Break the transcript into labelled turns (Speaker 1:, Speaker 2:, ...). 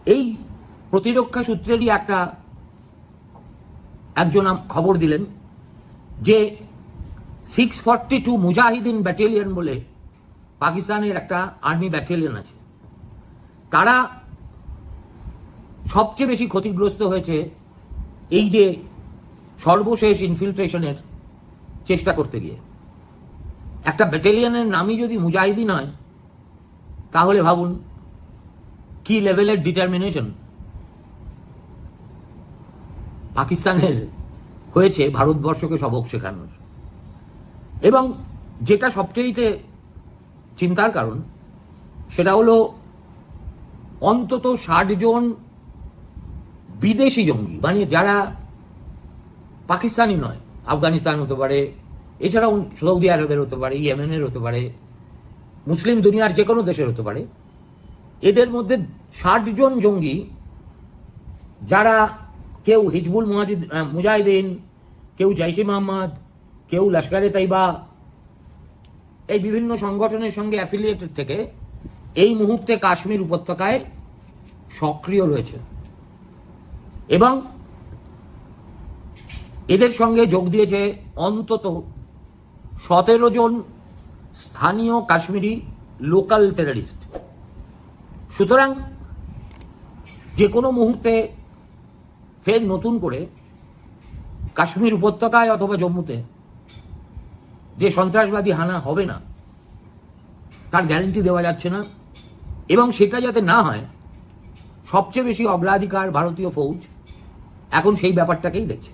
Speaker 1: এই প্রতিরক্ষা সূত্রেরই একজন খবর দিলেন যে 642 মুজাহিদিন ব্যাটালিয়ন বলে পাকিস্তানের একটা আর্মি ব্যাটালিয়ন আছে, তারা সবচেয়ে বেশি ক্ষতিগ্রস্ত হয়েছে এই যে সর্বশেষ ইনফিলট্রেশনের চেষ্টা করতে গিয়ে। একটা ব্যাটালিয়নের নামই যদি মুজাহিদিন হয়, তাহলে ভাবুন কি লেভেলের ডিটারমিনেশন পাকিস্তানের হয়েছে ভারতবর্ষকে সবক শেখানোর। এবং যেটা সবচেয়ে চিন্তার কারণ, সেটা হলো অন্তত 60 জন বিদেশি জঙ্গি, মানে যারা পাকিস্তানি নয়, আফগানিস্তান হতে পারে, এছাড়াও সৌদি আরবের হতে পারে, ইয়েমেনের হতে পারে, মুসলিম দুনিয়ার যে কোনো দেশের হতে পারে, এদের মধ্যে 60 জন জঙ্গি যারা কেউ হিজবুল মুজাহিদিন, কেউ জৈশে মোহাম্মদ, কেউ লস্করে তৈবা, এই বিভিন্ন সংগঠনের সঙ্গে অ্যাফিলিয়েটেড থেকে এই মুহূর্তে কাশ্মীর উপত্যকায় সক্রিয় রয়েছে। এবং এদের সঙ্গে যোগ দিয়েছে অন্তত 17 জন স্থানীয় কাশ্মীরি লোকাল টেররিস্ট। সুতরাং যে কোনো মুহূর্তে ফের নতুন করে কাশ্মীর উপত্যকায় অথবা জম্মুতে যে সন্ত্রাসবাদী হানা হবে না, তার গ্যারান্টি দেওয়া যাচ্ছে না। এবং সেটা যাতে না হয়, সবচেয়ে বেশি অগ্রাধিকার ভারতীয় ফৌজ এখন সেই ব্যাপারটাকেই দেখছে।